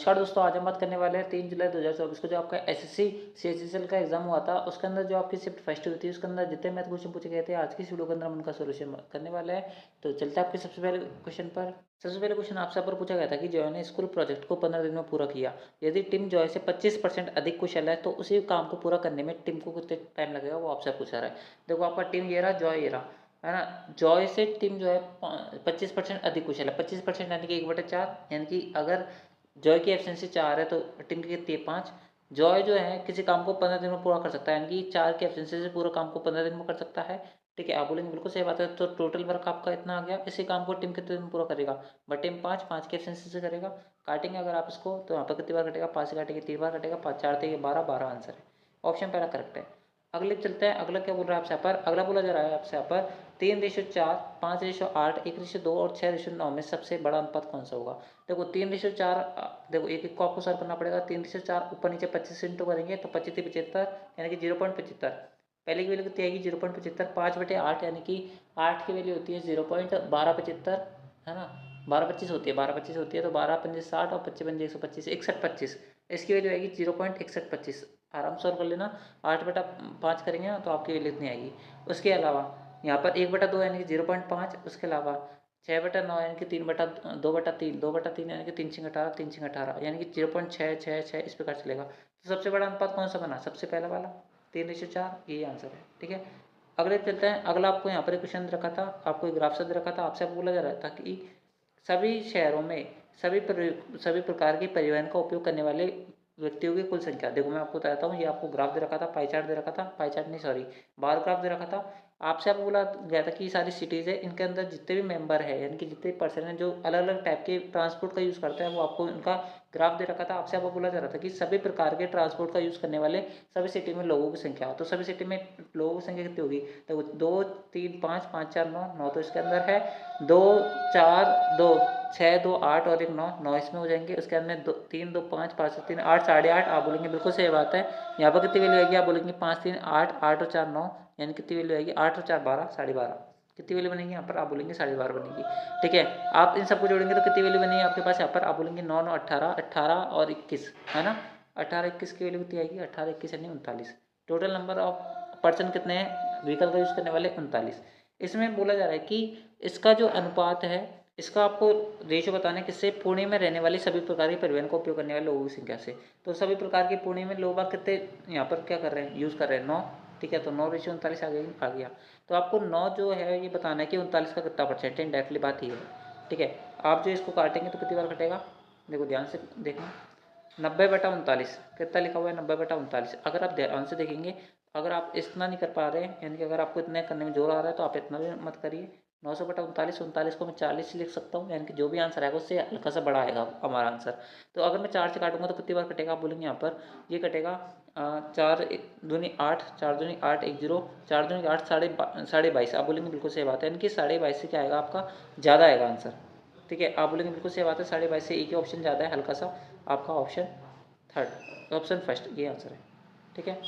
नमस्कार दोस्तों, आज हम बात करने वाले हैं 3 जुलाई 2024 को जो आपका एसएससी सीएचएसएल का एग्जाम हुआ था। उसके अंदर जो आपकी शिफ्ट फर्स्ट हुई थी उसके अंदर जितने मैथ क्वेश्चन पूछे गए थे आज की इस वीडियो के अंदर हम उनका सोल्यूशन करने वाले हैं। तो चलते हैं आपके सबसे पहले क्वेश्चन पर। सबसे पहले क्वेश्चन आपसे पर पूछा गया था कि जॉय ने स्कूल प्रोजेक्ट को 15 दिन में पूरा किया। यदि टीम जॉय से 25% अधिक कुशल है तो उसी काम को पूरा करने में टीम को कितने टाइम लगेगा, वो आपसे पूछा रहा है। देखो आपका टीम ये रहा, जॉय ये रहा, है ना। जॉय से टीम जो है 25% अधिक कुशल है। 25% यानी कि 1/4, यानी कि अगर जॉय की एफिशिएंसी 4 है तो टीम की कितनी है 5। जॉय जो है किसी काम को 15 दिन में पूरा कर सकता है, यानी कि 4 की एफिशिएंसी से पूरा काम को 15 दिन में कर सकता है। ठीक है, आप बोलेंगे बिल्कुल सही बात है। तो टोटल वर्क आपका इतना आ गया। इसी काम को टीम कितने दिन में पूरा करेगा, बट टीम 5 की एफिशिएंसी से करेगा। काटेंगे अगर आप इसको तो यहाँ पर कितनी बार कटेगा, 5 से काटेंगे 3 बार कटेगा, 5 4 3 12 12 आंसर है। ऑप्शन पहला करेक्ट है। अगले चलते हैं, अगला क्या बोल रहा है आपसे यहाँ पर। अगला बोला जा रहा है आपसे यहाँ पर 3:4, 5:8, 1:2 और 6:9 में सबसे बड़ा अनुपात कौन सा होगा। देखो 3:4, देखो एक एक को आपको सॉल्व करना पड़ेगा। 3:4 ऊपर नीचे 25 इंटू करेंगे तो 25 75, यानी कि 0.75। पहले की वैल्यू कितनी आएगी 0.75। 5/8 यानी कि 8 की वैल्यू होती है 0.1275, है ना। 12 25 होती है, 12 25 होती है तो 12 5 60 और 25 5 125, 61 25। इसकी वैल्यू आएगी 0.6125। आराम सॉल्व कर लेना। 8/5 करेंगे ना तो आपकी वैल्यू इतनी आएगी। उसके अलावा यहाँ पर 1/2 यानी कि 0.5। उसके अलावा 6/9 यानी कि 3/2/3, 2/3 यानी कि 3×18, 3×18 यानी कि 0.666, इस प्रकार चलेगा। तो सबसे बड़ा अनुपात कौन सा बना, सबसे पहला वाला 3:4, यही आंसर है। ठीक है, अगले चलते हैं। अगला आपको यहाँ पर एक क्वेश्चन रखा था, आपको एक ग्राफ से रखा था। आपसे बोला जा रहा था कि सभी शहरों में सभी प्रकार के परिवहन का उपयोग करने वाले व्यक्तियों की कुल संख्या। देखो मैं आपको बताता हूँ, ये आपको ग्राफ दे रखा था, पाई चार्ट दे रखा था, पाई चार्ट नहीं सॉरी, बार ग्राफ दे रखा था। आपसे आपको बोला गया था कि ये सारी सिटीज़ है, इनके अंदर जितने भी मेंबर है, यानी कि जितने पर्सन हैं जो अलग अलग टाइप के ट्रांसपोर्ट का यूज़ करते हैं, वो आपको इनका ग्राफ दे रखा था। आपसे आपको बोला जा रहा था कि सभी प्रकार के ट्रांसपोर्ट का यूज़ करने वाले सभी सिटी में लोगों की संख्या। तो सभी सिटी में लोगों की संख्या कितनी होगी, तो 2 3 5 5 4 9 9 तो इसके अंदर है। 2 4 2 6 2 8 और 1 9 9 इसमें हो जाएंगे। उसके अंदर 2 3 2 5 5 3 8 8.5। आप बोलेंगे बिल्कुल सही बात है। यहाँ पर कितनी वैल्यू आएगी, आप बोलेंगे 5 3 8 8 और 4 9, यानी कितनी वैल्यू आएगी 8 और 4 12, 12.5। कितनी वैल्यू बनेगी यहाँ पर, आप बोलेंगे 12.5 बनेगी। ठीक है, आप इन सबको जोड़ेंगे तो कितनी वैल्यू बनेगी आपके पास यहाँ पर, आप बोलेंगे 9 9 18, 18 और 21, है ना। 18 21 की वैल्यू कितनी आएगी, 18 21 यानी 39। टोटल नंबर ऑफ पर्सन कितने हैं व्हीकल का यूज़ करने वाले, 39। इसमें बोला जा रहा है कि इसका जो अनुपात है, इसका आपको रेशो बताना है किससे, पुणे में रहने वाली सभी प्रकार के परिवहन का उपयोग करने वाले लोगों की संख्या से। तो सभी प्रकार के पुणे में लोग कितने यहाँ पर क्या कर रहे हैं, यूज़ कर रहे हैं 9। ठीक है, तो 9:39 आ गया। तो आपको 9 जो है ये बताना है कि 39 का कितना परसेंट है, डायरेक्टली बात ही है। ठीक है, आप जो इसको काटेंगे तो कितनी बार कटेगा, देखो ध्यान से देखना। 90/39 कितना लिखा हुआ है, 90/39। अगर आप ध्यान से देखेंगे, अगर आप इतना नहीं कर पा रहे हैं, यानी कि अगर आपको इतने करने में जोर आ रहा है तो आप इतना भी मत करिए। 900/39, 39 को मैं 40 लिख सकता हूँ, यानी कि जो भी आंसर आएगा उससे हल्का सा बड़ा आएगा हमारा आंसर। तो अगर मैं 4 से काटूंगा तो कितनी बार कटेगा, आप बोलेंगे यहाँ पर ये कटेगा 4 दूनी 8, 4 दूनी 8 1 0, 4 दूनी 8 22.5। आप बोलेंगे बिल्कुल सही बात है, यानी कि 22.5 से क्या आएगा आपका, ज़्यादा आएगा आंसर। ठीक है, आप बोलेंगे बिल्कुल सही बात है, 22.5 से एक ही ऑप्शन ज़्यादा है, हल्का सा। आपका ऑप्शन थर्ड, ऑप्शन फर्स्ट, ये आंसर है। ठीक है,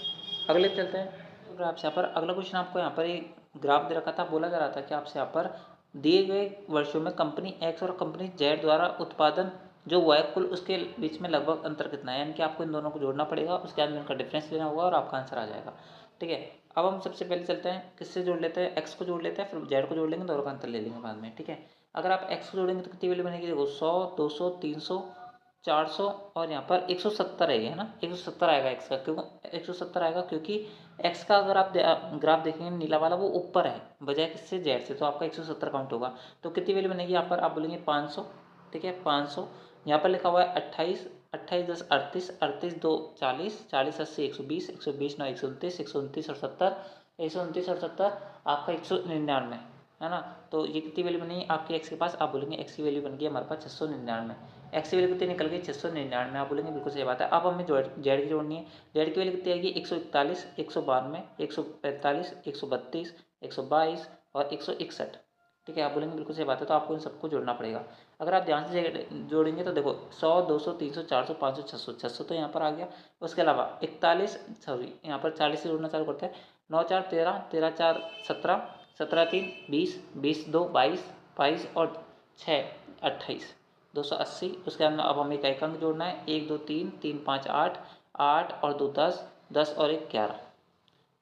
अगले चलते हैं। तो आपसे यहाँ पर अगला क्वेश्चन आपको यहाँ पर एक ग्राफ दे रखा था। बोला जा रहा था कि आपसे यहाँ पर दिए गए वर्षों में कंपनी एक्स और कंपनी जेड द्वारा उत्पादन जो हुआ है कुल, उसके बीच में लगभग अंतर कितना है, यानी कि आपको इन दोनों को जोड़ना पड़ेगा, उसके बाद में उनका डिफरेंस लेना होगा और आपका आंसर आ जाएगा। ठीक है, अब हम सबसे पहले चलते हैं, किससे जोड़ लेते हैं, एक्स को जोड़ लेते हैं, फिर जेड को जोड़ लेंगे, दोनों का अंतर ले लेंगे बाद में। ठीक है, अगर आप एक्स को जोड़ेंगे तो कितनी वैल्यू बनेगी, देखो 100 200 300 400 और यहाँ पर 170 है ना। 170 आएगा एक्स का, क्यों 170 आएगा, क्योंकि एक्स का अगर आप ग्राफ देखेंगे नीला वाला वो ऊपर है बजाय किससे, जेड से, तो आपका 170 काउंट होगा। तो कितनी वैल्यू बनेगी यहाँ पर, आप बोलेंगे 500। ठीक है, 500। यहाँ पर लिखा हुआ है 28, 28 10 38, 38 2 40, 40 80 120, 120 9 129, 129 और 70, 129 और 70 आपका 199, है ना। तो ये कितनी वैल्यू बनी आपकी एक्स के पास, आप बोलेंगे एक्स की वैल्यू बन गई हमारे पास 699। एक्स की वैल्यू कितनी निकल गई 699, आप बोलेंगे बिल्कुल सही बात है। अब हमें जेड की जोड़नी है। जेड की वैल्यू कितनी आएगी 141, 192, 145, 132, 122 और 161। ठीक है, आप बोलेंगे बिल्कुल सही बात है। तो आपको इन सबको जोड़ना पड़ेगा। अगर आप ध्यान से जोड़ेंगे तो देखो 100 200 300 400 500 600, 600 तो यहाँ पर आ गया। उसके अलावा 41, सॉरी यहाँ पर 40 से जोड़ना चालू करते हैं। 9 4 13, 13 4 17, 17 3 20, 20 2 22, 22 और 6 28। 280। उसके अंदर अब हमें एक अंक जोड़ना है, 1 2 3 3 5 8, 8 और 2 10, 10 और 1 11।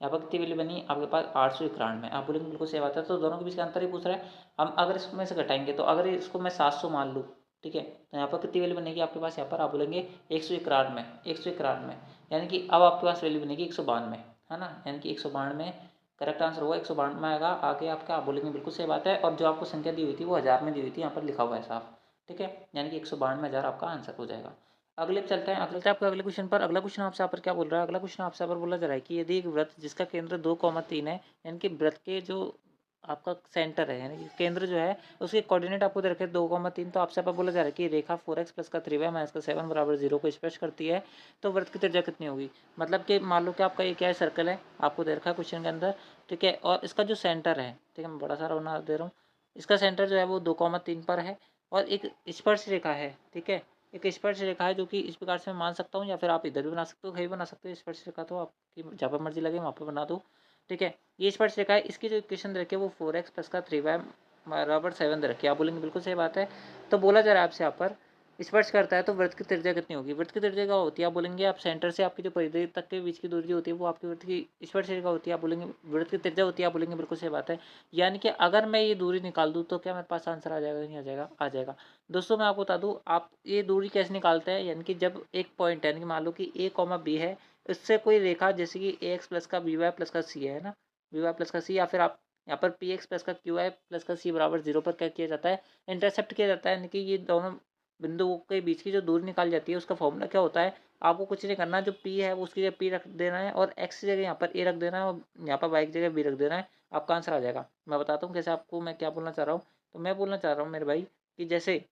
यहाँ पर कितनी वैल्यू बनी आपके पास 891। आप बोलेंगे बिल्कुल सही बात है, तो दोनों के बीच का अंतर ही पूछ रहा है। हम अगर इसमें से घटाएंगे तो अगर इसको मैं 700 मान लूँ, ठीक है, तो यहाँ पर कितनी वैल्यू बनेगी आपके पास, यहाँ पर आप बोलेंगे 191, 191, यानी कि अब आपके पास वैल्यू बनेगी 192, है ना, यानी कि 192 करेक्ट आंसर होगा, 192 आएगा आगे आपका। आप बोलेंगे बिल्कुल सही बात है, और जो आपको संख्या दी हुई थी वो हज़ार में दी हुई थी, यहाँ पर लिखा हुआ है साफ, ठीक है, यानी कि 192,000 आपका आंसर हो जाएगा। अगले पे चलते हैं, आपके अगले क्वेश्चन पर। अगला क्वेश्चन आपसे यहाँ पर क्या बोल रहा है, अगला क्वेश्चन आपसे यहाँ पर बोला जा रहा है कि यदि एक वृत्त जिसका केंद्र 2,3 है, यानी कि वृत्त के जो आपका सेंटर है, यानी कि केंद्र जो है उसके कोऑर्डिनेट आपको दे रखे 2,3, तो आपसे यहाँ पर बोला जा रहा है कि रेखा 4x प्लस का 3y माइनस का 7 बराबर 0 को स्पर्श करती है, तो वृत्त की त्रिज्या कितनी होगी। मतलब कि मान लो कि आपका ये क्या है, सर्कल है, आपको दे रखा है क्वेश्चन के अंदर, ठीक है, और इसका जो सेंटर है, ठीक है, मैं बड़ा सारा बना दे रहा हूँ, इसका सेंटर जो है वो 2,3 पर है, और एक स्पर्श रेखा है, ठीक है, एक स्पर्श रेखा है जो कि इस प्रकार से मैं मान सकता हूँ, या फिर आप इधर भी बना सकते हो, कहीं बना सकते हो स्पर्श रेखा, तो आपकी जहाँ पर मर्जी लगे वहाँ पर बना दो, ठीक है। ये स्पर्श रेखा है, इसकी जो इक्वेशन दे रखी है वो 4x प्लस का 3y बराबर 7 दे रखी है। आप बोलेंगे बिल्कुल सही बात है, तो बोला जा रहा है आपसे यहाँ पर स्पर्श करता है तो वृत्त की त्रिज्या कितनी होगी। वृत्त की त्रिज्या क्या होती है, आप बोलेंगे आप सेंटर से आपकी जो परिधि तक के बीच की दूरी होती है वो आपकी वृत्त की स्पर्श रेखा होती है। आप बोलेंगे वृत्त की त्रिज्या होती है, आप बोलेंगे बिल्कुल सही बात है, यानी कि अगर मैं ये दूरी निकाल दूँ तो क्या मेरे पास आंसर आ जाएगा, नहीं आ जाएगा, आ जाएगा। दोस्तों मैं आपको बता दूँ, आप ये दूरी कैसे निकालते हैं, यानी कि जब एक पॉइंट है, यानी कि मान लो कि ए कॉमा बी है, इससे कोई रेखा जैसे कि ए एक्स प्लस का बी वाई प्लस का सी है ना, बी वाई प्लस का सी, या फिर आप यहाँ पर पी एक्स प्लस का क्यू वाई प्लस का सी बराबर 0 पर क्या किया जाता है, इंटरसेप्ट किया जाता है, यानी कि ये दोनों बिंदुओं के बीच की जो दूरी निकाली जाती है उसका फॉर्मूला क्या होता है। आपको कुछ नहीं करना, जो पी है वो उसकी जगह पी रख देना है, और एक्स की जगह यहाँ पर ए रख देना है, और यहाँ पर वाई की जगह बी रख देना है, आपका आंसर आ जाएगा। मैं बताता हूँ कैसे आपको, मैं क्या बोलना चाह रहा हूँ। तो मैं बोलना चाह रहा हूँ मेरे भाई कि जैसे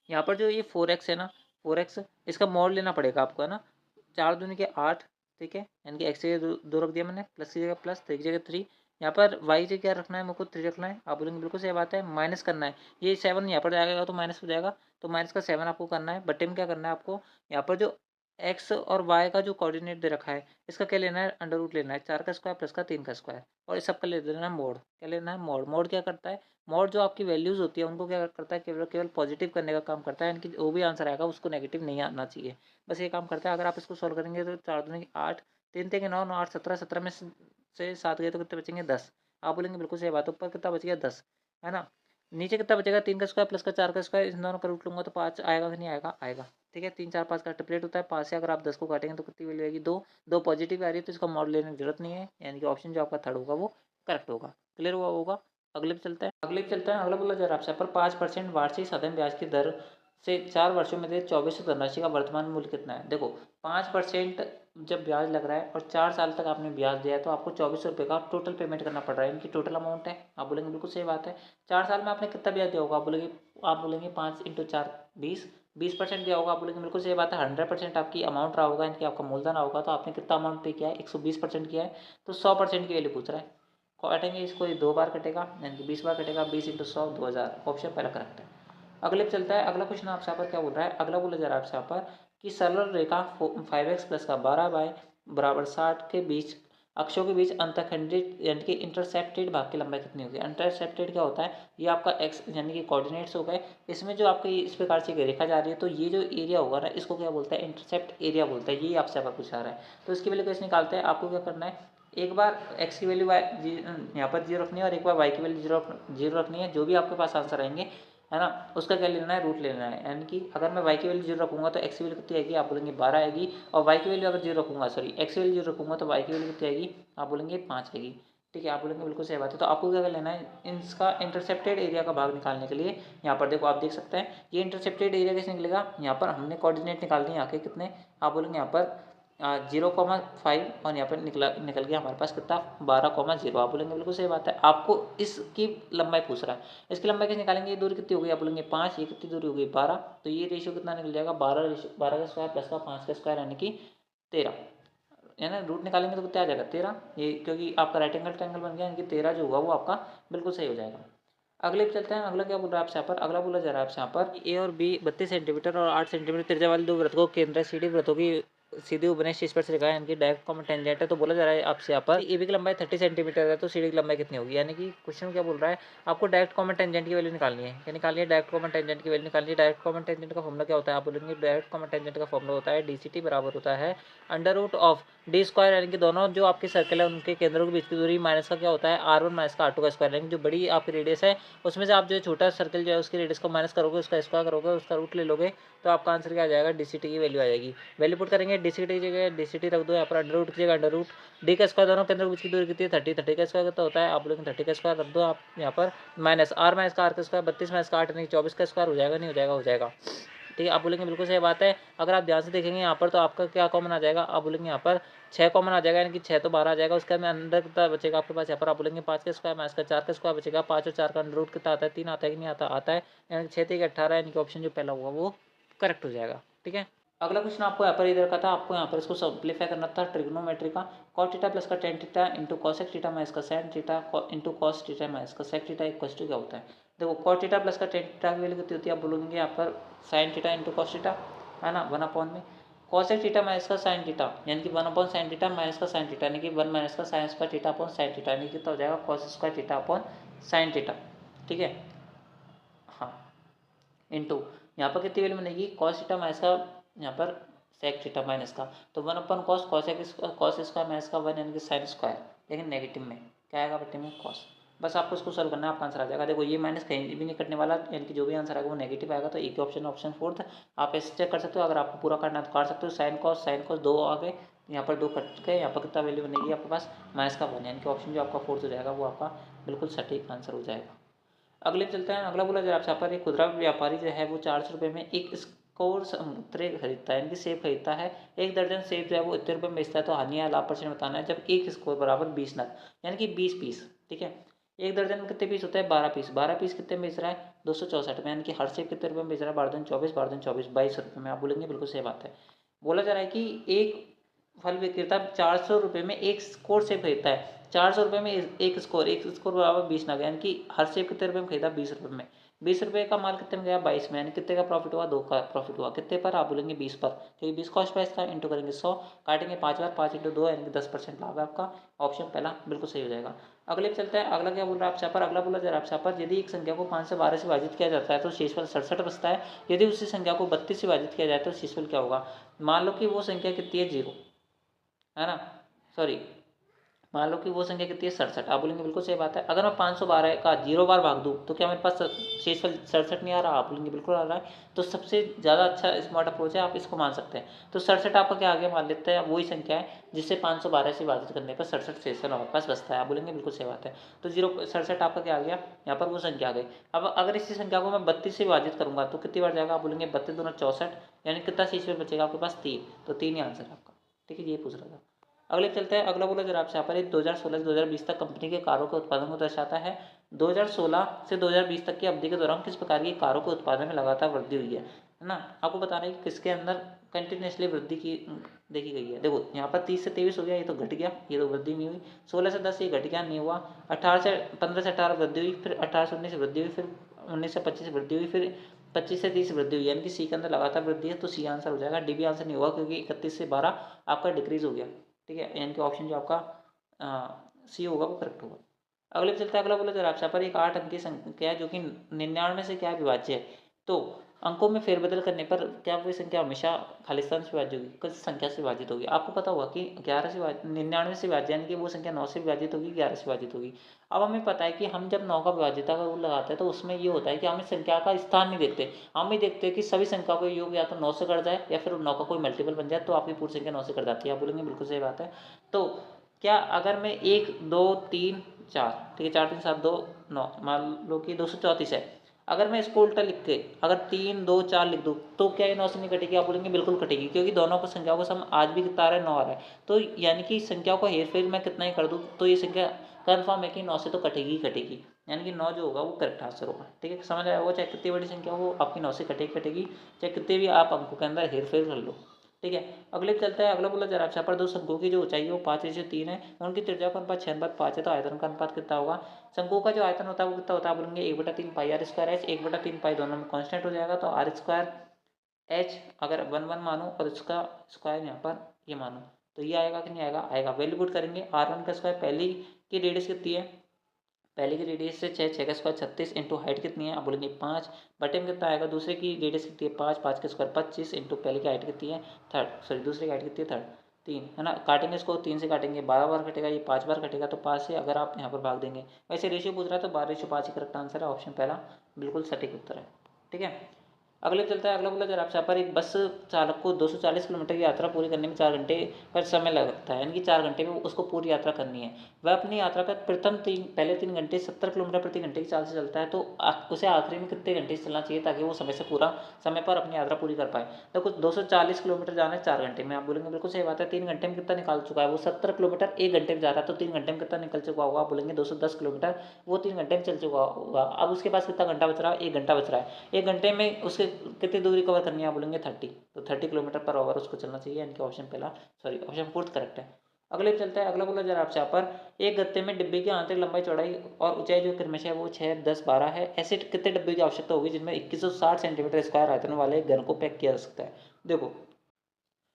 यहाँ पर जो ये 4x है ना, 4x इसका मॉड लेना पड़ेगा आपको, है ना, 4 दूनी के 8, ठीक है, यानी कि एक्स की जगह दो रख दिया मैंने, प्लस की जगह प्लस, थ्री की जगह 3, यहाँ पर वाई की क्या रखना है, मेरे को 3 रखना है। आप बोलेंगे बिल्कुल सही बात है, माइनस करना है, ये 7 यहाँ पर जाएगा तो माइनस हो जाएगा, तो माइनस का 7 आपको करना है। बटे में क्या करना है आपको, यहाँ पर जो एक्स और वाई का जो कोऑर्डिनेट दे रखा है इसका क्या लेना है, अंडर रूट लेना है, 4 का स्क्वायर प्लस का 3 का स्क्वायर, और इस सब का ले लेना है मोड। क्या लेना है, मोड। मोड क्या करता है, मोड जो आपकी वैल्यूज़ होती है उनको क्या करता है, केवल केवल पॉजिटिव करने का काम करता है, यानी कि जो भी आंसर आएगा उसको नेगेटिव नहीं आना चाहिए, बस ये काम करता है। अगर आप इसको सॉल्व करेंगे तो 4 दूनी की 8, 3 के 9, 9 8 17, 17 में से 7 गए तो कितने बचेंगे, 10। आप बोलेंगे बिल्कुल सही बात है, ऊपर कितना बच गया, 10, है ना, नीचे कितना बचेगा, 3 का स्क्वायर प्लस का 4 का स्क्वायर, इन दोनों का रूट लूंगा तो 5 आएगा कि नहीं आएगा, आएगा, ठीक है। 3 4 5 का ट्रिपलेट होता है, 5 से अगर आप 10 को काटेंगे तो कितनी वैल्यू आएगी, 2, 2 पॉजिटिव आ रही है तो इसका मॉड लेने की जरूरत नहीं है, यानी कि ऑप्शन जो आपका थर्ड होगा वो करेक्ट होगा। क्लियर हुआ होगा। अगले पे चलते हैं, अगला बोला जा रहा है आपसे पर 5% वार्षिक साधन ब्याज की दर से 4 वर्षों में दे 24 धनराशि का वर्तमान मूल्य कितना है। देखो 5% जब ब्याज लग रहा है और 4 साल तक आपने ब्याज दिया है तो आपको 2400 का टोटल पेमेंट करना पड़ रहा है, इनकी टोटल अमाउंट है। आप बोलेंगे बिल्कुल सही बात है, 4 साल में आपने कितना ब्याज दिया होगा, आप बोलेंगे 5 इंटू 4 20, 20% दिया होगा। आप बोलेंगे बिल्कुल सही बात है, 100% आपकी अमाउंट रहा होगा, इनकी आपका मूलधन होगा, तो आपने कितना अमाउंट पे किया है, 120% किया है, तो 100% की वैल्यू पूछ रहा है। काटेंगे इसको, ये 2 बार कटेगा, यानी कि 20 बार कटेगा, 20 इंटू 100 2000, ऑप्शन पहला करेक्ट है। अगले पे चलता है, अगला क्वेश्चन आपसे यहाँ पर क्या बोल रहा है, अगला बोला जा रहा है आपसे यहाँ पर कि सरल रेखा 5x प्लस का 12y बराबर 60 के बीच अक्षों के बीच अंतखंडित यानी कि इंटरसेप्टेड भाग की लंबाई कितनी होगी। इंटरसेप्टेड क्या होता है, ये आपका एक्स यानी कि कोऑर्डिनेट्स हो गए, इसमें जो आपकी इस प्रकार से रेखा जा रही है, तो ये जो एरिया होगा ना इसको क्या बोलता है, इंटरसेप्ट एरिया बोलता है, ये आपसे यहाँ पर पूछा रहा है। तो इसकी वैल्यू कैसे निकालते हैं, आपको क्या करना है, एक बार एक्स की वैल्यू यहाँ पर 0 रखनी है और एक बार वाई की वैल्यू 0 रखनी है, जो भी आपके पास आंसर आएंगे, है ना, उसका क्या लेना है, रूट लेना है। यानी कि अगर मैं y की वैल्यू 0 रखूंगा तो x की वैल्यू कितनी आएगी, आप बोलेंगे 12 आएगी, और y की वैल्यू अगर 0 रखूंगा, सॉरी x की वैल्यू 0 रखूंगा तो y की वैल्यू कितनी आएगी, आप बोलेंगे 5 आएगी, ठीक है। आप बोलेंगे बिल्कुल सही बात है। तो आपको क्या लेना है, इसका इंटरसेप्टेड एरिया का भाग निकालने के लिए यहाँ पर देखो आप देख सकते हैं ये इंटरसेप्टेड एरिया कैसे निकलेगा, यहाँ पर हमने कोऑर्डिनेट निकाल दिए यहाँ के कितने, आप बोलेंगे यहाँ पर 0,5, और यहाँ पर निकल गया हमारे पास कितना 12,0। आप बोलेंगे बिल्कुल सही बात है, आपको इसकी लंबाई पूछ रहा है, इसकी लंबाई कैसे निकालेंगे, ये दूरी कितनी होगी, आप बोलेंगे 5, ये कितनी दूरी होगी 12, तो ये रेशियो कितना निकल जाएगा 12 का स्क्वायर प्लस का 5 का स्क्वायर यानी कि 13, है ना, रूट निकालेंगे तो कितना आ जाएगा 13, ये क्योंकि आपका राइट एंगल ट्रायंगल बन गया, यानी कि 13 जो होगा वो आपका बिल्कुल सही हो जाएगा। अगले पे चलते हैं, अगला क्या बोल रहा है आपसे यहाँ पर, अगला बोला जा रहा है आपसे यहाँ पर ए और बी 32 सेंटीमीटर और 8 सेंटीमीटर त्रिज्या वाले दो वृत्त को केंद्र सीढ़ी वृत्तों की सीधी उभने शीर्ष पर से रेखा है, यानी कि डायरेक्ट कॉमन टेंजेंट है। तो बोला जा रहा है आपसे यहाँ पर AB की लंबाई 30 सेंटीमीटर है, तो CD की लंबाई कितनी होगी, यानी कि क्वेश्चन क्या बोल रहा है, आपको डायरेक्ट कॉमन टेंजेंट की वैल्यू निकालनी है। क्या निकालनी है, डायरेक्ट कॉमन टेंजेंट की वैल्यू निकालनी है। डायरेक्ट कॉमन टेंजेंट का फॉर्मूला क्या होता है, आप बोलेंगे डायरेक्ट कॉमन टेंजेंट का फॉर्मूला होता है DCT बराबर होता है under root of D square, यानी कि दोनों जो आपके सर्कल है उनके केंद्रों के बीच की दूरी माइनस का क्या होता है R1 माइनस का R2 का स्क्वायर, यानी कि जो बड़ी आपकी रेडियस है उसमें से आप जो छोटा सर्कल जो है उसकी रेडियस को माइनस करोगे, उसका स्क्वायर करोगे, उसका रूट ले लोगे, तो आपका आंसर क्या आ जाएगा, DCT की वैल्यू आ जाएगी। वैल्यू पुट करेंगे, DCT की जगह DCT रख दो, यहाँ पर अंडर रूट की जगह अंडर रूट डी का स्क्वायर, दोनों केंद्रों के बीच की दूरी कितनी है 30, 30 का स्क्वायर कितना होता है, आप लोग 30 का स्क्वायर रख दो आप यहाँ पर, माइनस R माइनस का R का स्क्वायर 32 माइनस का 8 यानी 24 का स्क्वायर हो जाएगा, नहीं हो जाएगा, हो जाएगा। ठीक है, आप बोलेंगे बिल्कुल सही बात है। अगर आप ध्यान से देखेंगे यहाँ पर तो आपका क्या कॉमन आ जाएगा, आप बोलेंगे यहाँ पर 6 कॉमन आ जाएगा, यानी कि 6 तो 12 आ जाएगा, उसके अंदर कितना बचेगा आपके पास, यहाँ पर आप बोलेंगे 5 का स्क्वायर माइनस का 4 का स्क्वायर बचेगा, 5 और 4 का अंडर रूट कितना आता है 3 आता है कि नहीं आता, आता है, यानी 6 3 18, यानी कि ऑप्शन जो पहला होगा वो करेक्ट हो जाएगा। ठीक है, अगला क्वेश्चन आपको यहाँ पर इधर का था, आपको यहाँ पर इसको सिंप्लीफाई करना था, ट्रिग्नोमेट्री का cos थीटा प्लस का tan theta into cosec theta minus का sin theta into cos theta minus का सेक थीटा इक्वल टू क्या होता है। देखो cos थीटा प्लस का tan थीटा की वैल्यू कितनी होती है, आप बोलोगे यहाँ पर sin theta into cos theta है ना, 1 में कॉसेक थीटा माइनस का sin थीटा, यानी कि 1 sin थीटा माइनस का sin थीटा, यानी कि 1 माइनस का sin square theta upon sin theta, यानी कि कितना हो जाएगा cos square theta upon sin theta. ठीक है, हाँ, इंटू यहाँ पर कितनी वैल्यू बनेगी, कॉस थीटा माइनस का यहाँ पर सेक थीटा माइनस का, तो 1 cos cosec cos square minus का 1 यानी कि साइन स्क्वायर, लेकिन नेगेटिव में क्या आएगा बट्टे में कॉस। बस आपको इसको सॉल्व करना है, आपका आंसर आ जाएगा। देखो ये माइनस कहीं भी नहीं कटने वाला, यानी कि जो भी आंसर आएगा वो नेगेटिव आएगा, तो एक ही ऑप्शन ऑप्शन फोर्थ। आप ऐसे चेक कर सकते हो, अगर आपको पूरा काटना है तो काट सकते हो। साइन कॉस 2 आ गए, यहाँ पर 2 कट गए, यहाँ पर कितना वैल्यू बनेगी आपके पास माइनस का 1, यानी कि ऑप्शन जो आपका फोर्थ हो जाएगा वो आपका बिल्कुल सटीक आंसर हो जाएगा। अगले चलते हैं, अगला बोला जरा आपसे यहाँ पर एक खुदरा व्यापारी जो है वो 400 रुपये में एक स्कोर संतरे खरीदता है, यानी कि सेब खरीदता है, 1 दर्जन सेब जो है वो इतने रुपये में बेचता है, तो हानि या लाभ परसेंट बताना है जब एक स्कोर बराबर 20 नग, यानी कि 20 पीस। ठीक है, 1 दर्जन में कितने पीस होता है 12 पीस, 12 पीस कितने में बेच रहा है 264 में, यानी कि हर सेब कितने रुपये में बेच रहा है 12 दूनी 24 22 रुपये में, आप बोलेंगे बिल्कुल सही बात है। बोला जा रहा है कि एक फल विक्रेता 400 रुपये में एक स्कोर सेब खरीदता है, 400 रुपये में एक स्कोर बराबर 20 नग, यानी कि हर सेब कितने रुपये में खरीदा 20 रुपये में, 20 रुपये का माल कितने में गया 22 में, यानी कितने का प्रॉफिट हुआ 2 का प्रॉफिट हुआ, कितने पर आप बोलेंगे 20 पर, क्योंकि 20 कॉस्ट प्राइस था, इंटू करेंगे 100, काटेंगे 5 बार, 5 इंटू 2 यानी कि 10% लाभ है आपका, ऑप्शन पहला बिल्कुल सही हो जाएगा। अगले पे चलते हैं, अगला क्या बोल रहा है आपसे पर, अगला बोला जा रहा है आपसे पर, यदि एक संख्या को 5 से 12 से विभाजित किया जाता है तो शेषफल 67 बचता है, यदि उसी संख्या को 32 से विभाजित किया जाए तो शेषफल क्या होगा। मान लो कि वो संख्या कितनी है 0 है ना, सॉरी मान लो कि वो संख्या कितनी है 67, आप बोलेंगे बिल्कुल सही बात है। अगर मैं 512 का 0 बार भाग दूं तो क्या मेरे पास शेषफल 67 नहीं आ रहा, आप बोलेंगे बिल्कुल आ रहा है। तो सबसे ज़्यादा अच्छा स्मार्ट अप्रोच है, आप इसको मान सकते हैं। तो 67 आपका क्या आ गया, मान लेते हैं वही संख्या है जिससे 512 से विभाजित करने पर 67 शेषफल हमारे पास बचता है, आप बोलेंगे बिल्कुल सही बात है। तो 67 आपका क्या आ गया, यहाँ पर वो संख्या आ गई। अब अगर इसी संख्या को मैं 32 से विभाजित करूंगा तो कितनी बार जाएगा, आप बोलेंगे 32 दूना 64, यानी कितना शेषफल बचेगा आपके पास 3, तो 3 ही आंसर है आपका। ठीक है, ये पूछ रहा था। अगले चलते हैं, अगला बोला जरा आपसे यहाँ पर 2016 से 2020 तक कंपनी के कारों के उत्पादन को दर्शाता है। 2016 से 2020 तक की अवधि के दौरान किस प्रकार की कारों के उत्पादन में लगातार वृद्धि हुई है ना, आपको बताना है कि किसके अंदर कंटिन्यूसली वृद्धि की देखी गई है। देखो यहाँ पर 30 से 23 हो गया, ये तो घट गया, ये तो वृद्धि नहीं हुई। 16 से 10 ये घट गया, नहीं हुआ। 18 से 15 से 18 वृद्धि हुई, फिर 18 से 19 वृद्धि हुई, फिर 19 से 25 वृद्धि हुई, फिर 25 से 30 वृद्धि हुई, यानी कि सी के अंदर लगातार वृद्धि है, तो सी आंसर हो जाएगा। डी भी आंसर नहीं होगा क्योंकि 31 से 12 आपका डिक्रीज हो गया। ठीक है, यानी कि ऑप्शन जो आपका सी होगा वो करेक्ट होगा। अगले पे चलता है, अगला बोला जरा आपसे पर एक 8 अंक की संख्या है जो कि 99 से क्या विभाज्य है, तो अंकों में फेरबदल करने पर क्या वो संख्या हमेशा खालिस्तान से विभाज्य होगी, किस संख्या से विभाजित होगी। आपको पता होगा कि 11 से 99 से विभाज्य, यानी कि वो संख्या 9 से विभाजित होगी, 11 से विभाजित होगी। अब हमें पता है कि हम जब 9 का विभाजिता का रूल लगाते हैं तो उसमें ये होता है कि हम इस संख्या का स्थान नहीं देखते, हम ही देखते हैं कि सभी संख्या को योग या तो 9 से कर जाए या फिर 9 का कोई मल्टीपल बन जाए, तो आपकी पूरी संख्या 9 से कर जाती है, आप बोलेंगे बिल्कुल सही बात है। तो क्या अगर मैं 1 2 3 4, ठीक है, 4 3 7 2 9, मान लो कि 234 है, अगर मैं इसको उल्टा लिख के अगर 3 2 4 लिख दूँ तो क्या ये 9 से नहीं कटेगी, आप बोलेंगे बिल्कुल कटेगी, क्योंकि दोनों को संख्याओं का सम आज भी कितना आ रहा है 9 आ रहा है, तो यानी कि संख्याओं का हेर फेर मैं कितना ही कर दूँ तो ये संख्या कन्फर्म है कि 9 से तो कटेगी ही कटेगी, यानी कि 9 जो होगा वो करेक्ट आंसर होगा। ठीक है, समझ आया होगा, चाहे कितनी बड़ी संख्या हो आपकी 9 से कटेगी, चाहे कितने भी आप अंकों के अंदर हेर फेर कर लो। ठीक है, अगले पे चलता है, अगला बोला जरा आपसे पर दो शंकुओं की जो ऊंचाई है वो 5:3 है, उनकी त्रिज्या का अनुपात 6:5 है, तो आयतन का अनुपात कितना होगा। शंकुओं का जो आयतन होता है वो कितना होता है, आप बोलेंगे 1/3 पाई आर स्क्वायर है, 1/3 पाई दोनों में कांस्टेंट हो जाएगा, तो आर स्क्वायर एच अगर 1 1 मानो और इसका स्क्वायर यहाँ पर ये मानो तो ये आएगा कि नहीं आएगा, आएगा। वैल्यू पुट करेंगे। R1 का स्क्वायर पहली की रेडियस कितनी है, पहले की रेडियस से 6, 6 का स्क्वायर 36 इंटू हाइट कितनी है, आप बोलेंगे 5, बटे में कितना आएगा, दूसरे की रेडियस कितनी है 5, 5 का स्क्वायर 25 इंटू पहले की हाइट कितनी है थर्ड, सॉरी दूसरे की हाइट कितनी है थर्ड 3 है ना। काटेंगे इसको 3 से काटेंगे 12 बार कटेगा, ये 5 बार कटेगा तो 5 से अगर आप यहाँ पर भाग देंगे, वैसे रेशियो पूछ रहा है तो 12:5 ही करेक्ट आंसर है, ऑप्शन पहला बिल्कुल सटीक उत्तर है। ठीक है, अगले चलता है। अगला बोला जरा आपसे पर एक बस चालक को 240 किलोमीटर की यात्रा पूरी करने में 4 घंटे का समय लगता है, यानी कि 4 घंटे में उसको पूरी यात्रा करनी है। वह अपनी यात्रा का पहले 3 घंटे 70 किलोमीटर प्रति घंटे की चाल से चलता है, तो उसे आखिरी में कितने घंटे से चलना चाहिए ताकि वो समय पर अपनी यात्रा पूरी कर पाए। तो कुछ 240 किलोमीटर जाना है 4 घंटे में, आप बोलेंगे बिल्कुल सही बात है। 3 घंटे में कितना निकाल चुका है वो, 70 किलोमीटर 1 घंटे में जा रहा है, तो 3 घंटे में कितना निकल चुका होगा, आप बोलेंगे 210 किलोमीटर वो 3 घंटे में चल चुका होगा। अब उसके पास कितना घंटा बच रहा है, 1 घंटा बच रहा है। 1 घंटे में उसके कितनी दूरी कवर करनी है, आप बोलेंगे 30, तो 30 किलोमीटर पर आवर उसको चलना चाहिए, यानी कि ऑप्शन फोर्थ करेक्ट है। अगले पे चलता है। अगला बोला जरा आपसे यहाँ पर एक गत्ते में डिब्बे की आंतरिक लंबाई चौड़ाई और ऊंचाई जो क्रमशः है वो 6, 10, 12 है। ऐसे कितने डिब्बे की आवश्यकता होगी जिनमें 2160 सेंटीमीटर स्क्वायर आयतन वाले घन को पैक किया जा सकता है। देखो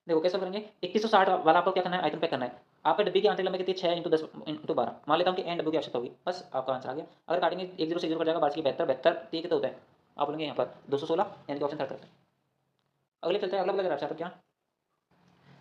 देखो कैसे करेंगे, 2160 वाला आपको क्या करना है, आयतन पैक करना है। आपका डब्बी की आंतरिक लंबाई कितनी 6 इंटू 10 इंटू 12, मान लेता हूँ कि एन डब्बू की आवश्यकता होगी, बस आपका आंसर आ गया। अगर काटेंगे 10 से 0 कट जाएगा, 12 की 72, 72 तो ये कितना होता है, आप बोलेंगे यहाँ पर 216, यानी कि ऑप्शन थर्ड करते हैं। अगले चलते हैं। अगला बोला जरा क्या,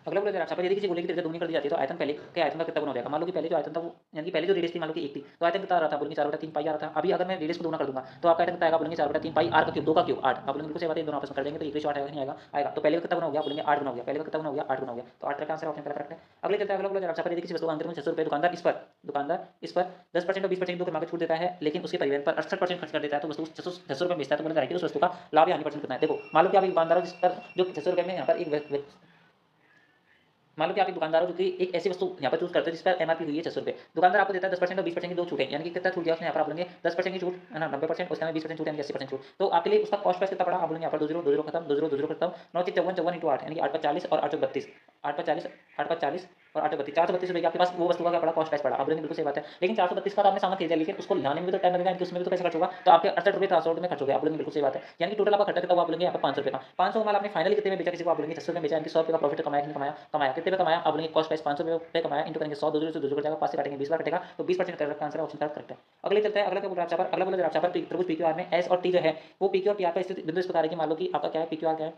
अगला बोला जरा यदि किसी गोले की त्रिज्या दुगनी कर दी जाती है तो आयतन पहले के आयतन का कितना गुना हो जाएगा। मान लो कि पहले जो आयतन था वो, यानी कि पहले जो रेडियस थी मान लो कि 1 थी, तो आयतन कितना आ रहा था, बोलेंगे 4/3 पाई आ रहा था। अभी अगर मैं रेडियस को दोगुना कर दूंगा तो आपका आयतन कितना आएगा, बोलेंगे 4/3 पाई r का क्यूब, 2 का क्यूब 8, आप बोलेंगे बिल्कुल सही बात है, दोनों आपस में कर देंगे तो 1/8 आएगा, नहीं आएगा, आएगा। तो पहले का कितना गुना हो गया, बोलेंगे 8 गुना हो गया, पहले का कितना गुना हो गया 8 गुना हो गया, तो 8 का आंसर ऑप्शन पहला करेक्ट है। अगले चलते हैं। अगला बोला जरा यदि किसी वस्तु का अंतर में 600 रुपये दुकानदार इस पर 10% और 20% की मार्केट छूट देता है, लेकिन उसके परिवहन पर 68% खर्च कर देता है, तो वस्तु 600 रुपये बेचता है, तो बोला जाए कि उस वस्तु का लाभ या हानि परसेंट कितना है। देखो मान लो कि आप एक दुकानदार हो जिस पर जो 600 रुपये में यहाँ पर एक मान लो कि आप एक दुकानदार हो जो कि एक ऐसी वस्तु यहाँ पर चूज करते हैं जिस पर एमआरपी हुई है 600 रुपये, दुकानदार आपको देता है 10% और 20% की दो छूटें, यानी कि कितना छूट दिया उसने यहाँ पर, आप बोलेंगे 10% की छूट है ना, 90%, उसके अंदर 20% छूट यानी 80% छूट, तो आपके लिए उसका कॉस्ट प्राइस कितना पड़ा, आप बोलेंगे यहाँ पर 20 खत्म, 20 खत्म, 9 54 54 इंटू 8 यानी कि 8 पर 40 और 8 32, 8 पर 40 8 पर 40 और 8 32, 432 रुपये आपके पास वो वस्तु का क्या पड़ा, कॉस्ट प्राइस पड़ा, आप बोलेंगे बिल्कुल सही बात है। लेकिन 432 का तो आपने सामान खरीदा, लेकिन उसको लाने में भी तो टाइम लगेगा, उसमें भी तो पैसा खर्च होगा, तो आपके 68 रुपये ट्रांसपोर्ट में खर्च हो गया, आप बोलेंगे बिल्कुल सही बात है। यानी कि टोटल आपका खर्चा कितना हुआ, आप बोलेंगे यहाँ पर 500 रुपये का, 500 माल आपने फाइनली कितने में बेचा, किसी को आप बोलेंगे 600 में बेचा, यानी कि 100 रुपये का प्रॉफिट कमाया कि नहीं कमाया, कमाया कितने पे कमाया, आप बोलेंगे कॉस्ट प्राइस 500 रुपये कमाया, इंटू करेंगे 100, 2 से 2 जाएगा, 5 से काटेंगे 20 बार कटेगा, तो 20% करेक्ट आंसर ऑप्शन करेक्ट है। अगले चलते हैं। अगला क्या बोल रहा है, अगला बोला जरा त्रिभुज पीक्यूआर में एस और टी जो है वो पीक्यू और पीआर पर स्थित बिंदु इस प्रकार है कि मान लो कि आपका क्या है, पीक्यूआर क्या है,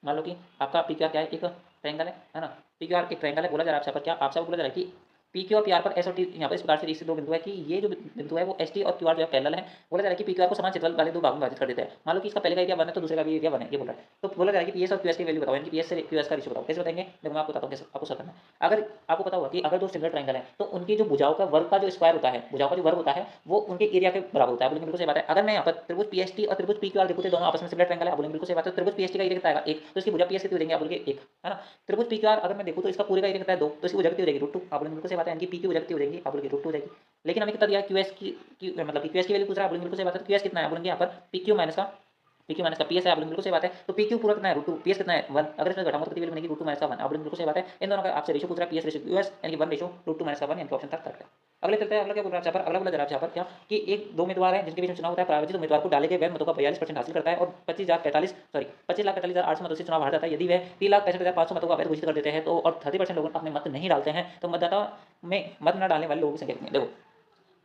मान लो कि आपका पीक्यूआर क्या है, एक ट्रायंगल है ना, पीक्यूआर एक ट्रायंगल है। बोला जा रहा है क्या, आपसे बोला जा रहा है कि पी क्यू और पी आर पर एस और टी यहाँ पर इस प्रकार से दो बिंदु है कि ये जो बिंदु है वो एस टी और क्यू आर जो है पैरेलल है। बोला जा रहा है कि पी क्यू आर को समान क्षेत्रफल वाले दो भागों में विभाजित कर देते हैं। मान लो कि इसका पहले का एरिया 1 है तो दूसरे का भी एरिया 1 है, ये बोल रहा है। तो बोला जा रहा है कि पी एस और क्यू एस की वैल्यू बताओ, यानी कि पी एस से क्यू एस का रेशियो बताओ। कैसे बताएंगे, देखो मैं आपको बताता हूँ कैसे आपको सर करना है। अगर आपको पता होगा कि अगर दो सिमिलर ट्रायंगल है तो उनकी जो भुजाओं का वर्ग का जो स्क्वायर होता है, भुजाओं का जो वर्ग होता है वो उनके एरिया के बराबर होता है, बोलेंगे बिल्कुल सही बात है। अगर मैं यहाँ पर त्रिभुज पी एस टी और त्रिभुज पी क्यू आर देखो तो दोनों आपस में सिमिलर ट्रायंगल है, बोलेंगे बिल्कुल सही बात है। त्रिभुज पी एस टी का एरिया कितना आएगा 1, तो इसकी भुजा पी एस कितनी हो जाएगी, आप बोलेंगे 1 है ना। त्रिभुज पी क्यू आर अगर मैं देखूँ तो इसका पूरे का एरिया कितना है 2, तो इसकी भुजा कितनी हो जाएगी √2, आप बोलेंगे बिल्कुल सही बात है। यानी कि पी की भुजा कितनी हो जाएगी, आप बोलेंगे √2 हो जाएगी। लेकिन हमें कितना दिया क्यू एस की मतलब क्यू एस की वैल्यू पूछ रहा है, बोलेंगे बिल्कुल सही बात है। क्यू एस कितना है, बोलेंगे यहाँ पर पी क्यू माइनस का पी एस है, आप बोलेंगे बिल्कुल सही बात है। तो पी क्यू पूरा कितना है √2, पी एस कितना है 1, अगर इसमें घटाऊंगा तो कितनी वैल्यू बनेगी √2 - 1, आप बोलेंगे बिल्कुल सही बात है। इन दोनों का आपसे रेशियो पूछ रहा है, P S ratio Q S यानी कि 1 रेशियो √2 - 1, यानी कि ऑप्शन था थर्ड। अगले चलते हैं। अगला क्या बोल रहा है यहाँ पर, अगला बोला जरा यहाँ पर क्या कि एक दो उम्मीदवार हैं जिनके बीच में चुनाव होता है, पराजित उम्मीदवार को डाले गए वैध मतों का 42% हासिल करता है और 25,45,800 मतों से चुनाव हार जाता है। यदि वह 3,65,500 मतों का अवैध घोषित कर देते हैं तो और 30% लोग अपने मत नहीं डालते हैं, तो मतदाता में मत न डालने वाले लोगों की संख्या कितनी है। देखो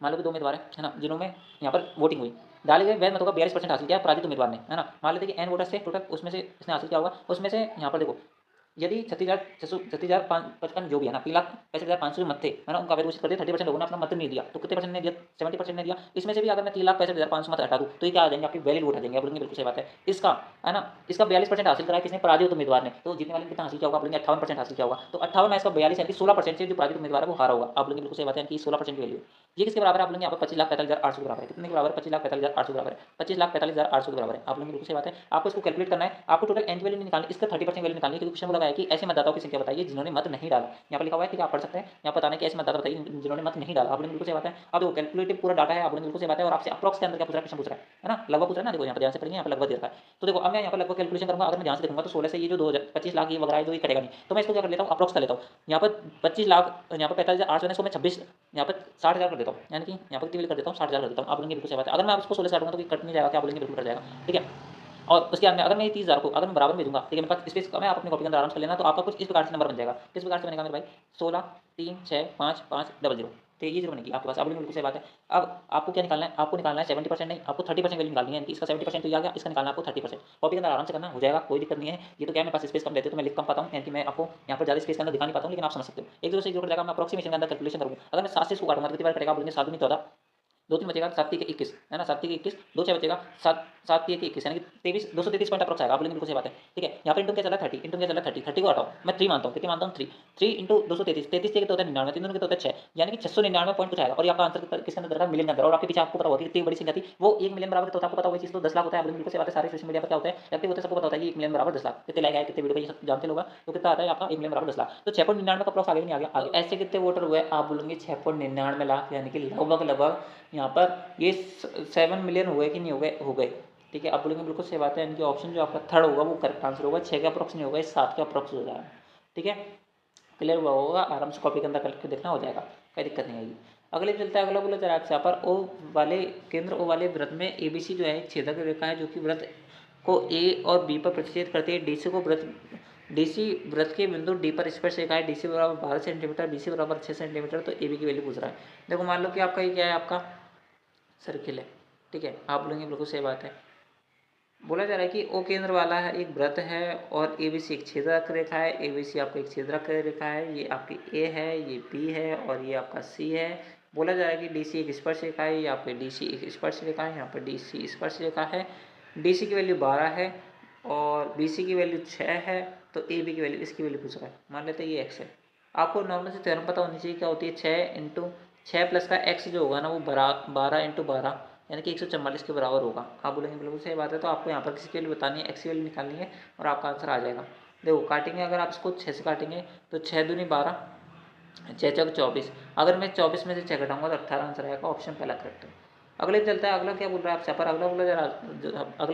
मान लो कि दो उम्मीदवार है ना, जिन्होंने यहाँ पर वोटिंग हुई, डाले गए वैध मतों का 42% हासिल किया पराजित उम्मीदवार ने, है ना। मान लेते हैं कि एन वोटर्स थे टोटल, उसमें से इसने हासिल किया होगा, उसमें से यहाँ पर देखो यदि 36,555 जो भी है ना, 3,65,500 जो मत थे है ना, उनका अवैध घोषित कर दिया, 30% लोगों ने अपना मत नहीं दिया, तो कितने परसेंट ने दिया, 70% ने दिया। इसमें से भी अगर मैं 3,65,500 मत हटा दूँ तो ये क्या आ जाएंगे, आपकी वैलिड वोट आ जाएंगे, बोलेंगे बिल्कुल सही बात है। इसका है ना, इसका 42% हासिल करा है किसने, पराजित उम्मीदवार ने, तो जीतने वाले ने कितना हासिल किया होगा, बोलेंगे 58% हासिल किया होगा। तो 58 में इसका 42 यानी कि 16% से जो पराजित उम्मीदवार है वो हारा होगा, आप बोलेंगे बिल्कुल सही बात है, यानी कि 16% की वैल्यू ये किसके बराबर है, आप बोलेंगे यहाँ पर 25,45,800 के बराबर है। कितने के बराबर, 25,45,800 के बराबर है, 25,45,800 के बराबर है, आप लोग बिल्कुल सही बात है। आपको इसको कैलकुलेट करना है, आपको टोटल एंटी वैल्यू निकालनी, इसका 30% वैल्यू निकालनी है, क्योंकि क्वेश्चन बोला गया है कि ऐसे मतदाताओं की संख्या बताइए जिन्होंने मत नहीं डाला। यहाँ पर लिखा हुआ है, ठीक है, आप पढ़ सकते हैं, यहाँ बताना है कि ऐसे मतदाता बताइए जिन्होंने मत नहीं डाला, आप लोग बिल्कुल सही बात है। अब देखो कैलकुलेटिव पूरा डाटा है, आप लोग बिल्कुल सही बात है, और आपसे अप्रॉक्स के अंदर क्या पूछ रहा है, क्वेश्चन पूछ रहा है ना, लगभग पूछ रहा है ना। देखो यहाँ पर ध्यान से पढ़ेंगे, यहाँ पर लगभग दे रखा है। तो देखो अब मैं यहाँ पर लगभग कैलकुलेशन करूँगा, अगर मैं ध्यान से देखूंगा तो 16 से ये जो 25 लाख ये वगैरह जो ये कटेगा नहीं, तो मैं इसको क्या कर लेता हूँ, अप्रॉक्स कर लेता हूँ। यहाँ पर 25 लाख, यहाँ पर 45,800 इसको मैं 26, यहाँ पर 60,000 कर देता हूँ, यानी कि यहाँ पर कितनी कर देता हूँ 60,000 कर देता हूँ, आप बोलेंगे बिल्कुल सही बात है। अगर मैं इसको 16 से काटूंगा तो कट नहीं जाएगा, क्या बोलेंगे बिल्कुल कट जाएगा, ठीक है। और उसके बाद में अगर मैं ये 30,000 को अगर मैं बराबर में दूंगा, ठीक है, मेरे पास स्पेस कम है, आप अपनी कॉपी के अंदर आराम से कर लेना। तो आपका कुछ इस प्रकार से नंबर बन जाएगा। किस प्रकार से बनेगा मेरे भाई, 16 3 6 5 5 00, तो ये चीज़ बनेगी आपके पास। आप बिल्कुल सही बात है। अब आपको क्या निकालना है, आपको निकालना है 70% नहीं, आपको 30% वैल्यू निकालनी है। यानी कि इसका 70% तो ये आ गया, इसका निकालना है आपको 30%। कॉपी के अंदर आराम से करना, हो जाएगा, कोई दिक्कत नहीं है। ये तो क्या है, मेरे पास स्पेस कम रहती है तो मैं लिख कम पाता हूँ, यानी कि मैं आपको यहाँ पर ज़्यादा स्पेस के अंदर दिखा नहीं पाता हूँ, लेकिन आप समझ सकते हो। एक 0 से 1 जोड़ जाएगा, मैं अप्रोक्सीमेशन के अंदर कैलकुलेशन करूँगा। अगर मैं 7 से इसको काटूंगा तो कितनी बार कटेगा, आप बोलेंगे 7 दूनी 14, 2 3 बचेगा, 7 3 21 है ना, 7 3 21, 2 6 बचेगा, 7 3 21 यानी कि 23 233 पॉइंट अप्रोक्स आएगा। आप बोलेंगे बिल्कुल सही बात है, ठीक है। यहाँ पर इंटू क्या चला 30, इंटू क्या चला 30 को हटाओ, मैं 3 मानता हूँ, कितनी मानता हूँ 3 इंटू 233, 33 के तो होता है 99, 3 के तो होता है 6, यानी कि 699 पॉइंट कुछ आएगा। और ये आपका आंसर किसके अंदर दरकार, मिलियन के अंदर। और आपके पीछे आपको पता होगा कि कितनी बड़ी संख्या थी, वो 1 मिलियन बराबर तो आपको पता होगा, चीज़ तो 10 लाख होता है। आप बिल्कुल सही बात है, सारे सोशल मीडिया पर क्या होता है एक्टिव होते हैं, सबको पता होता है कि 1 मिलियन बराबर 10 लाख, कितने लाइक आए, कितने वीडियो पे, ये सब जानते लोग। तो कितना आता है आपका 1 मिलियन बराबर 10 लाख। तो 6.99 का अप्रोक्स आगे नहीं आ गया, आगे ऐसे कितने वोटर हुए, आप बोलेंगे 6.99 लाख, यानी कि लगभग यहाँ पर ये 7 मिलियन हुए कि नहीं हो गए, हो गए, ठीक है। आप बोलेंगे बिल्कुल सही बात है, यानी कि ऑप्शन जो आपका थर्ड होगा वो करेक्ट आंसर होगा। 6 का अप्रोक्स नहीं होगा, इस 7 का अप्रोक्स हो जाएगा, ठीक है। क्लियर हुआ होगा, आराम से कॉपी के अंदर करके देखना, हो जाएगा, कोई दिक्कत नहीं आएगी। अगले चलता है, अगला बोला जरा आपसे, यहाँ पर ओ वाले केंद्र ओ वाले वृत्त में ABC जो है एक छेदक रेखा है, जो कि वृत्त को A और B पर प्रतिच्छेद करती है। DC को वृत्त के बिंदु D पर स्पर्श रेखा है, DC बराबर 12 सेंटीमीटर, BC बराबर 6 सेंटीमीटर। तो AB की वैल्यू पूछ रहा है। देखो मान लो कि आपका ये क्या है, आपका सर्किल है, ठीक है। आप बोलेंगे बिल्कुल सही बात है। बोला जा रहा है कि ओ केंद्र वाला है एक वृत्त है, और ABC एक छेदक रेखा है। ABC आपका एक छेदक रेखा है, ये आपकी A है, ये B है, और ये आपका C है। बोला जा रहा है कि DC एक स्पर्श रेखा है, यहाँ पे DC एक स्पर्श रेखा है, यहाँ पर DC स्पर्श रेखा है। DC की वैल्यू 12 है और BC की वैल्यू 6 है। तो AB की वैल्यू, इसकी वैल्यू पूछ रहा है, मान लेते हैं ये x है। आपको नॉर्मल से थ्योरम पता होनी चाहिए, क्या होती है, 6 इंटू 6 प्लस का x जो होगा ना, वो 12 इंटू 12 यानी कि 144 के बराबर होगा। आप बोलेंगे बिल्कुल सही बात है। तो आपको यहाँ पर किसी की वैल्यू बतानी है, एक्स की वैल्यू निकालनी है, और आपका आंसर आ जाएगा। देखो काटेंगे, अगर आप इसको 6 से काटेंगे तो 6 दूनी 12, 6 चौक 24, अगर मैं 24 में से 6 घटाऊंगा तो 18 आंसर आएगा, ऑप्शन पहला करेक्ट है। अगले चलता है, अगला क्या बोल रहा है आपसे पर, अगला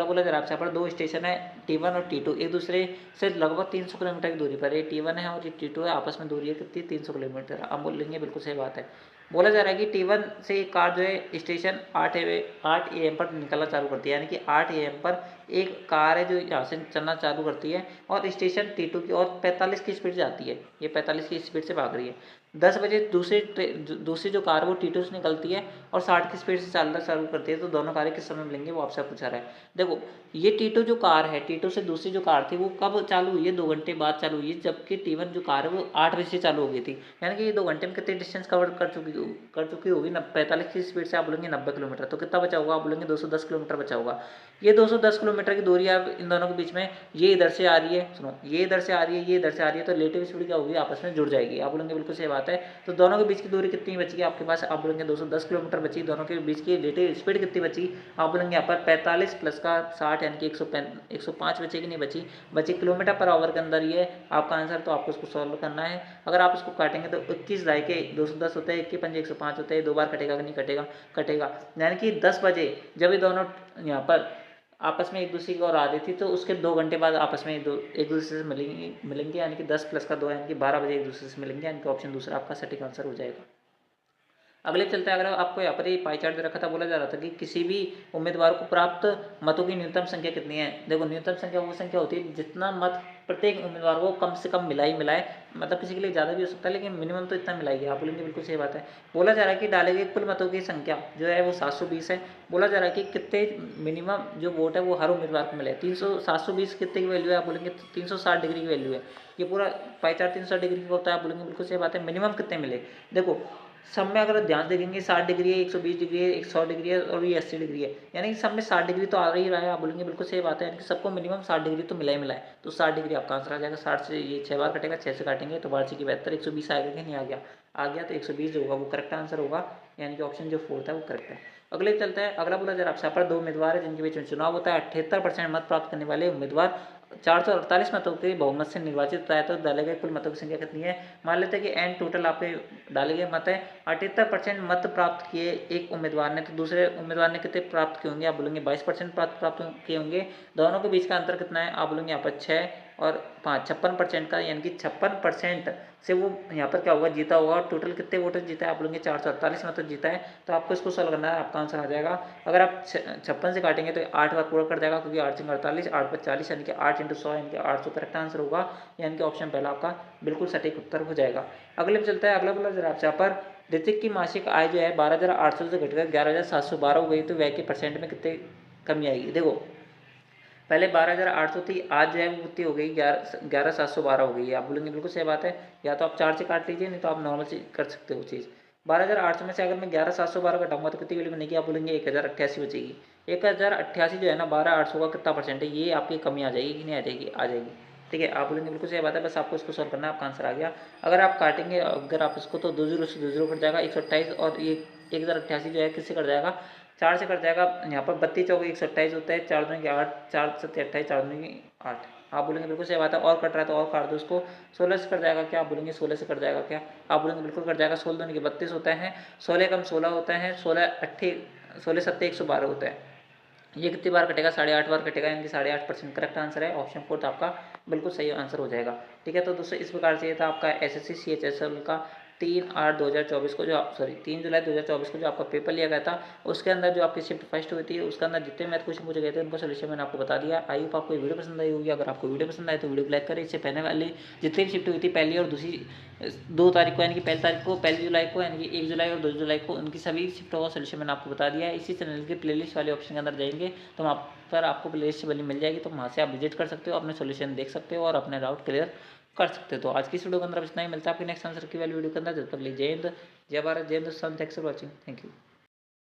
बोला जरा आपसे पर, दो स्टेशन है T1 और T2 एक दूसरे से लगभग 300 किलोमीटर की दूरी पर है। T1 है और ये T2 है, आपस में दूरी है कितनी, 300 किलोमीटर। आप बोलेंगे बिल्कुल सही बात है। बोला जा रहा है कि T1 से एक कार जो है स्टेशन 8 AM पर निकलना चालू करती है, यानी कि 8 AM पर एक कार है जो यहाँ से चलना चालू करती है, और स्टेशन T2 की और 45 की स्पीड से आती है, ये 45 की स्पीड से भाग रही है। 10 बजे दूसरी जो कार वो T2 से निकलती है और 60 की स्पीड से चलना चालू करती है। तो दोनों कारें किस समय मिलेंगे, वो आपसे पूछा रहा है। देखो ये T2 जो कार है, T2 से दूसरी जो कार थी वो कब चालू हुई है, 2 घंटे बाद चालू हुई है, जबकि T1 जो कार है वो 8 बजे से चालू हो गई थी। यानी कि ये 2 घंटे में कितनी डिस्टेंस कवर कर चुकी होगी, 45 की स्पीड से आप बोलेंगे 90 किलोमीटर। तो कितना बचा होगा, आप बोलेंगे 210 किलोमीटर बचा होगा। ये 210 किलोमीटर की दूरी आप इन दोनों के बीच में, ये इधर से आ रही है, सुनो ये इधर से आ रही है, ये इधर से आ रही है, तो रिलेटिव स्पीड क्या होगी, आपस में जुड़ जाएगी। आप बोलेंगे बिल्कुल सही बात है। तो दोनों के बीच की दूरी कितनी बची आपके पास, आप बोलेंगे 210 किलोमीटर बची। दोनों के बीच की रिलेटिव स्पीड कितनी बची, आप बोलेंगे यहाँ पर 45 प्लस का 60 यानी कि 105 बचेगी, नहीं बची किलोमीटर पर आवर के अंदर। ये आपका आंसर, तो आपको उसको सॉल्व करना है। अगर आप इसको काटेंगे तो 21 दाई के 210 होते हैं, 1 के पंजे 105 होते हैं, 2 बार कटेगा कि नहीं कटेगा। यानी कि 10 बजे जब ये दोनों यहाँ पर आपस में एक दूसरे की ओर आ रही थी, तो उसके 2 घंटे बाद आपस में एक दूसरे से मिलेंगे, यानी कि 10 प्लस का 2 यानी कि 12 बजे एक दूसरे से मिलेंगे, यानी कि ऑप्शन दूसरा आपका सटीक आंसर हो जाएगा। अगले चलते हैं, अगर आपको यहाँ पर ये पाई चार्ट दे रखा था, बोला जा रहा था कि किसी भी उम्मीदवार को प्राप्त मतों की न्यूनतम संख्या कितनी है। देखो न्यूनतम संख्या वो संख्या होती है जितना मत प्रत्येक उम्मीदवार को कम से कम मिला मिलाए, मतलब किसी के लिए ज़्यादा भी हो सकता है, लेकिन मिनिमम तो इतना मिलाइए। आप बोलेंगे बिल्कुल सही बात है। बोला जा रहा है कि डाले गए कुल मतों की संख्या जो है वो 720 है। बोला जा रहा है कि कितने मिनिमम जो वोट है वो हर उम्मीदवार को मिले, 720 कितने की वैल्यू है, आप बोलेंगे 360 डिग्री की वैल्यू है। ये पूरा पाई चार्ट 360 डिग्री का होता है। आप बोलेंगे बिल्कुल सही बात है। मिनिमम कितने मिले, देखो सब में अगर ध्यान देखेंगे 60 डिग्री है, 120 डिग्री है, 100 डिग्री है, और ये 80 डिग्री है, यानी कि सब में 60 डिग्री तो आ ही रहा है। आप बोलेंगे बिल्कुल सही बात है, यानी कि सबको मिनिमम 60 डिग्री तो मिला है। तो 60 डिग्री आपका आंसर आ जाएगा। 60 से ये 6 बार कटेगा, 6 से काटेंगे तो 12 की 72, 120 आएगा कि नहीं आ गया तो 120 जो होगा वो करेक्ट आंसर होगा, यानी कि ऑप्शन जो 4 है वो करेक्ट है। अगले चलता है, अगला बोला जरा आपसे पर 2 उम्मीदवार है जिनके बीच में चुनाव होता है। 78% मत प्राप्त करने वाले उम्मीदवार 448 मतों के बहुमत से निर्वाचित होता है। तो डाले गए कुल मतों की संख्या कितनी है, मान लेते हैं कि एन टोटल आपके डाले गए मत है 78% मत प्राप्त किए एक उम्मीदवार ने, तो दूसरे उम्मीदवार ने कितने प्राप्त किए होंगे, आप बोलेंगे 22% प्राप्त किए होंगे। दोनों के बीच का अंतर कितना है, आप बोलेंगे यहाँ पर 6 और 56% का, यानी कि 56% से वो यहाँ पर क्या होगा, जीता होगा। और टोटल कितने वोटर जीता है आप बोलेंगे 448 मतलब जीता है। तो आपको इसको सॉल्व करना है, आपका आंसर आ जाएगा। अगर आप 56 से काटेंगे तो 8 बार पूरा कर जाएगा, क्योंकि 8 से 48, 8 पर 40, यानी कि 8 × 100 यानी कि 800 करेक्ट आंसर होगा। यानी कि ऑप्शन पहला आपका बिल्कुल सटीक उत्तर हो जाएगा। अगले पे चलता है। अगला बोला जरा आपसे यहाँ पर, ऋतिक की मासिक आय जो है 12,800 से घटकर 11,712 हो गई, तो व्यय के परसेंट में कितने कमी आएगी। देखो पहले 12,800 थी, आज जो है वो कितनी हो गई, 11,712 हो गई है। आप बोलेंगे बिल्कुल सही बात है, या तो आप 4 से काट लीजिए, नहीं तो आप नॉर्मल से कर सकते हो चीज़। 12,800 में से अगर मैं 11,712 घटाऊंगा तो कितनी वैल्यू बनेगी, आप बोलेंगे 1,088 बचेगी। 1,088 जो है ना 12,800 का कितना परसेंट है, ये आपकी कमी आ जाएगी कि नहीं आ जाएगी, आ जाएगी। ठीक है, आप बोलेंगे बिल्कुल सही बात है, बस आपको इसको सॉल्व करना है, आपका आंसर आ गया। अगर आप काटेंगे, अगर आप इसको, तो 2 जीरो से 2 जीरो कट जाएगा, 128, और ये 1,088 जो है किससे कट जाएगा, 4 से कट जाएगा। यहाँ पर 32 चौके 128 होता है, 4 दूनी के 8, 4 सत्ते 28, 4 दूनी की 8। आप बोलेंगे बिल्कुल सही बात है, और कट रहा है तो और काट दो उसको। 16 से कट जाएगा क्या, आप बोलेंगे 16 से कट जाएगा क्या, आप बोलेंगे बिल्कुल कट जाएगा। 16 दूनी के 32 होता है, 16 कम 16 होता है, 16 सत्ते 112 होता है। ये कितनी बार कटेगा, 8.5 बार कटेगा, यानी कि 8.5% करेक्ट आंसर है। ऑप्शन 4 आपका बिल्कुल सही आंसर हो जाएगा। ठीक है, तो दोस्तों इस प्रकार से ये था आपका एसएससी सीएचएसएल का 3/8/2024 को, जो 3 जुलाई 2024 को जो आपका पेपर लिया गया था, उसके अंदर जो आपकी शिफ्ट फर्स्ट हुई थी, उसके अंदर जितने मैथ क्वेश्चन पूछे गए थे उनको सोल्यूशन मैंने आपको बता दिया। आई होप आपको वीडियो पसंद आई होगी। अगर आपको वीडियो पसंद आए तो वीडियो को लाइक करें। इससे पहले वाली जितनी भी शिफ्ट हुई थी, पहली और दूसरी 2 तारीख को, यानी कि पहली तारीख को, 1 जुलाई को, यानी कि 1 जुलाई और 2 जुलाई को, उनकी सभी शिफ्टों का सोल्यूशन मैंने आपको बता दिया है। इसी चैनल के प्लेलिस्ट वाले ऑप्शन के अंदर जाएंगे तो वहाँ पर आपको प्लेलिस्ट वाली मिल जाएगी, तो वहाँ से आप विजिट कर सकते हो, अपने सोल्यूशन देख सकते हो और अपने डाउट क्लियर कर सकते हो। तो आज की इस वीडियो के अंदर इतना ही, मिलता है आपकी नेक्स्ट आंसर की वाली वीडियो के अंदर। जब तक लिए जय हिंद, जय भारत, जय Hindustan. Thanks for watching, thank you.